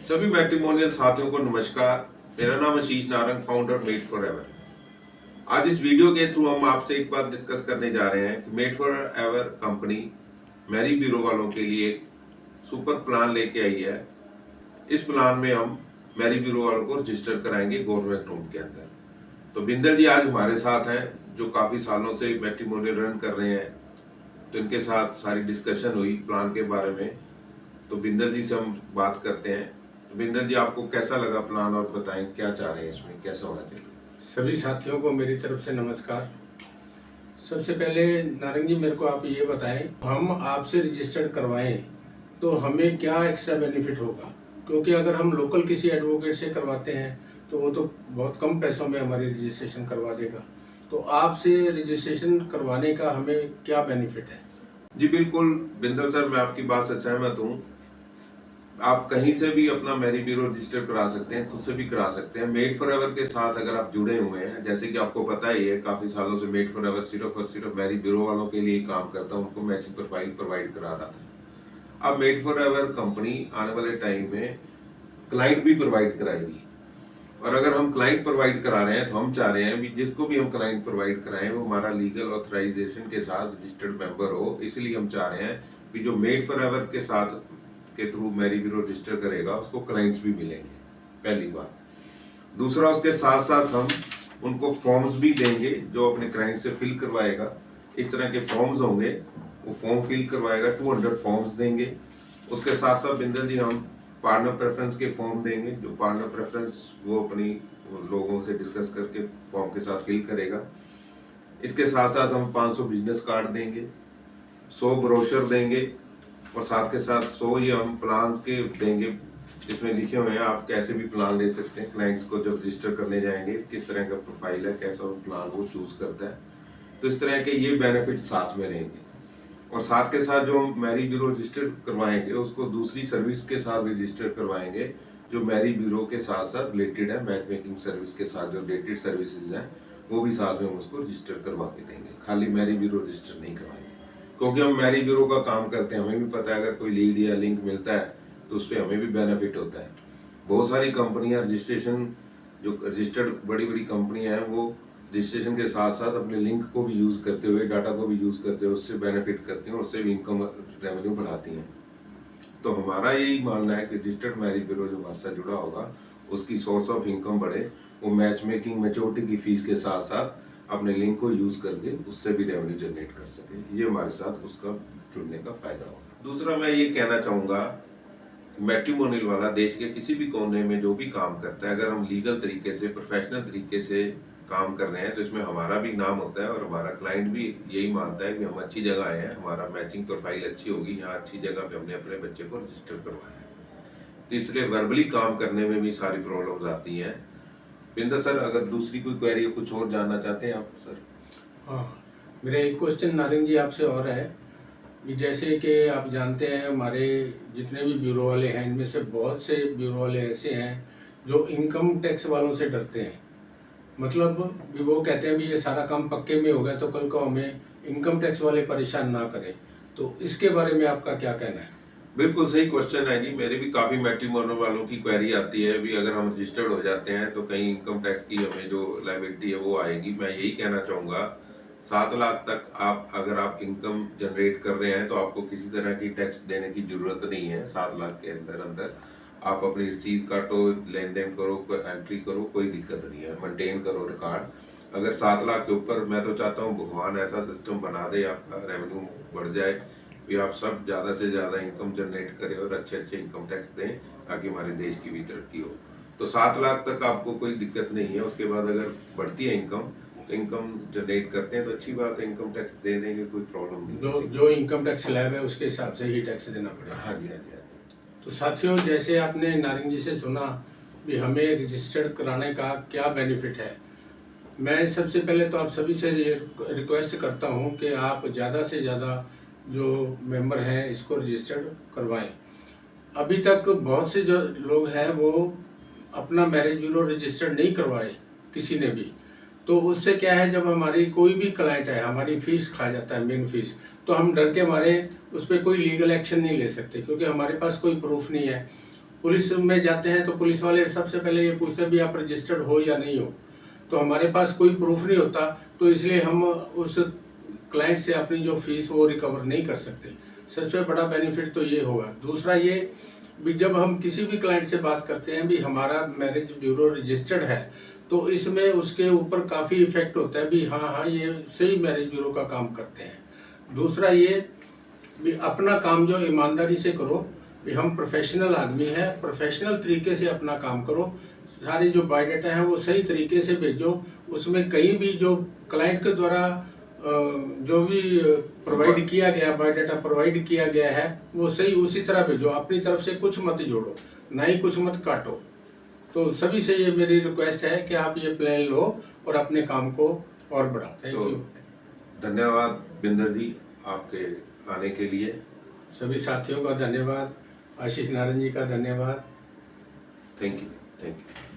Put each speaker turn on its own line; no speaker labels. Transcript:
सभी मैट्रिमोनियल साथियों को नमस्कार। मेरा नाम Ashish Narang, founder made for ever. आज इस वीडियो के थ्रू हम आपसे एक बात डिस्कस करने जा रहे हैं कि made for ever company marry bureau वालों के लिए सुपर प्लान लेके आई है। इस प्लान में हम मैरी ब्यूरो वालों को रजिस्टर कराएंगे गवर्नमेंट रूम के अंदर। तो बिंदर जी आज हमारे साथ हैं, जो काफी सालों से मैट्रिमोनियल रन कर रहे हैं। तो इनके साथ सारी डिस्कशन हुई प्लान के बारे में। तो बिंदर जी से हम बात करते हैं। तो बिंदर जी, आपको कैसा लगा प्लान और बताएं क्या चाह रहे हैं, इसमें कैसा होना चाहिए।
सभी साथियों को मेरी तरफ से नमस्कार। सबसे पहले नारंग जी, मेरे को आप ये बताएं, हम आपसे रजिस्टर्ड करवाएं तो हमें क्या एक्स्ट्रा बेनिफिट होगा? क्योंकि अगर हम लोकल किसी एडवोकेट से करवाते हैं तो वो तो बहुत कम पैसों में हमारी रजिस्ट्रेशन करवा देगा। तो आपसे रजिस्ट्रेशन करवाने का हमें क्या बेनिफिट है?
जी बिल्कुल बिंदर सर, मैं आपकी बात से सहमत हूँ। आप कहीं से भी अपना मैरी ब्यूरो रजिस्टर करा सकते हैं, खुद से भी करा सकते हैं। मेड फॉर एवर के साथ अगर आप जुड़े हुए हैं, जैसे कि आपको पता ही है काफी सालों से मेड फॉर एवर सिर्फ और सिर्फ मैरी ब्यूरो वालों के लिए काम करता है, उनको मैचिंग प्रोफाइल प्रोवाइड करा रहा था। अब मेड फॉर एवर कंपनी आने वाले टाइम में क्लाइंट भी प्रोवाइड कराएगी। और अगर हम क्लाइंट प्रोवाइड करा रहे हैं तो हम चाह रहे हैं भी जिसको भी हम क्लाइंट प्रोवाइड कराएं वो हमारा लीगल ऑथराइजेशन के साथ रजिस्टर्ड मेंबर हो। इसलिए हम चाह रहे हैं कि जो मेड फॉर एवर के साथ के थ्रू मैरी ब्यूरो रजिस्टर करेगा उसको क्लाइंट्स भी मिलेंगे, पहली बात। दूसरा, उसके साथ साथ हम उनको फॉर्म्स भी देंगे जो अपने क्लाइंट से फिल करवाएगा। इस तरह के फॉर्म्स होंगे, वो फॉर्म फिल करवाएगा, 200 फॉर्म्स देंगे। उसके साथ साथ बिंदर जी हम पार्टनर प्रेफरेंस के फॉर्म देंगे, जो पार्टनर प्रेफरेंस वो अपनी लोगों से डिस्कस करके फॉर्म के साथ फिल करेगा। इसके साथ साथ हम 500 बिजनेस कार्ड देंगे, 100 ब्रोशर देंगे और साथ के साथ 100 ये हम प्लान के देंगे जिसमें लिखे हुए हैं आप कैसे भी प्लान ले सकते हैं। क्लाइंट्स को जब रजिस्टर करने जाएंगे किस तरह का प्रोफाइल है, कैसा प्लान वो चूज करता है। तो इस तरह के ये बेनिफिट साथ में रहेंगे। और साथ के साथ जो हम मैरी ब्यूरो रजिस्टर करवाएंगे उसको दूसरी सर्विस के साथ रजिस्टर करवाएंगे जो मैरी ब्यूरो के साथ साथ रिलेटेड है। मैच मेकिंग सर्विस के साथ जो रिलेटेड सर्विसेज हैं वो भी साथ में हम उसको रजिस्टर करवा के देंगे। खाली मैरी ब्यूरो रजिस्टर नहीं करवाएंगे, क्योंकि हम मैरी ब्यूरो का काम करते हैं, हमें भी पता है अगर कोई लीड या लिंक मिलता है तो उस पर हमें भी बेनिफिट होता है। बहुत सारी कंपनियां रजिस्ट्रेशन, जो रजिस्टर्ड बड़ी बड़ी कंपनियां हैं, वो रजिस्ट्रेशन के साथ साथ अपने लिंक को भी यूज करते हुए, डाटा को भी यूज करते हुए उससे बेनिफिट करती हैं और उससे भी इनकम रेवेन्यू बढ़ाती हैं। तो हमारा यही मानना है कि रजिस्टर्ड मैरी ब्यूरो जो हमारे साथ जुड़ा होगा उसकी सोर्स ऑफ इनकम बढ़े, वो मैच मेकिंग मैच्योरिटी की फीस के साथ साथ अपने लिंक को यूज करके उससे भी रेवेन्यू जनरेट कर सके। ये हमारे साथ उसका जुड़ने का फायदा होगा। दूसरा, मैं ये कहना चाहूंगा, मैट्रिमोनियल वाला देश के किसी भी कोने में जो भी काम करता है, अगर हम लीगल तरीके से, प्रोफेशनल तरीके से काम कर रहे हैं तो इसमें हमारा भी नाम होता है और हमारा क्लाइंट भी यही मानता है कि हम अच्छी जगह आए हैं, हमारा मैचिंग प्रोफाइल अच्छी होगी, यहाँ अच्छी जगह पे हमने अपने बच्चे को रजिस्टर करवाया है। तो इसलिए वर्बली काम करने में भी सारी प्रॉब्लम्स आती हैं। बिंदर सर, अगर दूसरी कोई क्वेरी कुछ और जानना चाहते हैं आप सर?
हाँ, मेरा एक क्वेश्चन नारंग जी आपसे और है कि जैसे कि आप जानते हैं हमारे जितने भी ब्यूरो वाले हैं इनमें से बहुत से ब्यूरो वाले ऐसे हैं जो इनकम टैक्स वालों से डरते हैं। मतलब भी वो कहते हैं भी ये सारा काम पक्के में हो गया तो कल को हमें इनकम टैक्स वाले परेशान ना करें। तो इसके बारे में आपका क्या कहना है?
बिल्कुल सही क्वेश्चन है जी। मेरे भी काफी मैट्रिमोनियल वालों की क्वेरी आती है भी अगर हम रजिस्टर्ड हो जाते हैं तो कहीं इनकम टैक्स की हमें जो लायबिलिटी है वो आएगी। मैं यही कहना चाहूंगा, 7 लाख तक आप अगर आप इनकम जनरेट कर रहे हैं तो आपको किसी तरह की टैक्स देने की जरूरत नहीं है। 7 लाख के अंदर अंदर आप अपनी रसीद काटो, लेन देन करो, एंट्री करो, कोई दिक्कत नहीं है, मेंटेन करो रिकॉर्ड। अगर 7 लाख के ऊपर, मैं तो चाहता हूँ भगवान ऐसा सिस्टम बना दे, आपका रेवेन्यू बढ़ जाए भी, आप सब ज्यादा से ज्यादा इनकम जनरेट करें और अच्छे अच्छे इनकम टैक्स दें ताकि हमारे देश की भी तरक्की हो। तो 7 लाख तक आपको कोई दिक्कत नहीं है। उसके बाद अगर बढ़ती है इनकम तो इनकम जनरेट करते हैं तो अच्छी बात है, इनकम टैक्स दे देंगे, कोई प्रॉब्लम नहीं।
जो इनकम टैक्स स्लैब है उसके हिसाब से ही टैक्स देना पड़ेगा।
हाँ जी, हाँ जी, हाँ जी।
तो साथियों, जैसे आपने नारंग जी से सुना कि हमें रजिस्टर्ड कराने का क्या बेनिफिट है, मैं सबसे पहले तो आप सभी से ये रिक्वेस्ट करता हूँ कि आप ज़्यादा से ज़्यादा जो मेंबर हैं इसको रजिस्टर्ड करवाएं। अभी तक बहुत से जो लोग हैं वो अपना मैरिज ब्यूरो रजिस्टर्ड नहीं करवाए किसी ने भी। तो उससे क्या है, जब हमारी कोई भी क्लाइंट है हमारी फीस खा जाता है, मेन फीस, तो हम डर के मारे उस पर कोई लीगल एक्शन नहीं ले सकते क्योंकि हमारे पास कोई प्रूफ नहीं है। पुलिस में जाते हैं तो पुलिस वाले सबसे पहले ये पूछते हैं भी आप रजिस्टर्ड हो या नहीं हो, तो हमारे पास कोई प्रूफ नहीं होता, तो इसलिए हम उस क्लाइंट से अपनी जो फीस वो रिकवर नहीं कर सकते। सबसे बड़ा बेनिफिट तो ये होगा। दूसरा ये भी जब हम किसी भी क्लाइंट से बात करते हैं भी हमारा मैरिज ब्यूरो रजिस्टर्ड है, तो इसमें उसके ऊपर काफ़ी इफेक्ट होता है भी हाँ हाँ ये सही मैरिज ब्यूरो का काम करते हैं। दूसरा ये भी अपना काम जो ईमानदारी से करो, भी हम प्रोफेशनल आदमी हैं, प्रोफेशनल तरीके से अपना काम करो, सारी जो बायोडाटा है वो सही तरीके से भेजो, उसमें कहीं भी जो क्लाइंट के द्वारा जो भी प्रोवाइड किया गया बायोडाटा प्रोवाइड किया गया है वो सही उसी तरह भेजो, अपनी तरफ से कुछ मत जोड़ो, ना ही कुछ मत काटो। तो सभी से ये मेरी रिक्वेस्ट है कि आप ये प्लान लो और अपने काम को और बढ़ाओ। थैंक
तो
यू।
धन्यवाद बिंदर जी आपके आने के लिए।
सभी साथियों का धन्यवाद, आशीष नारायण जी का धन्यवाद।
Thank you, thank you.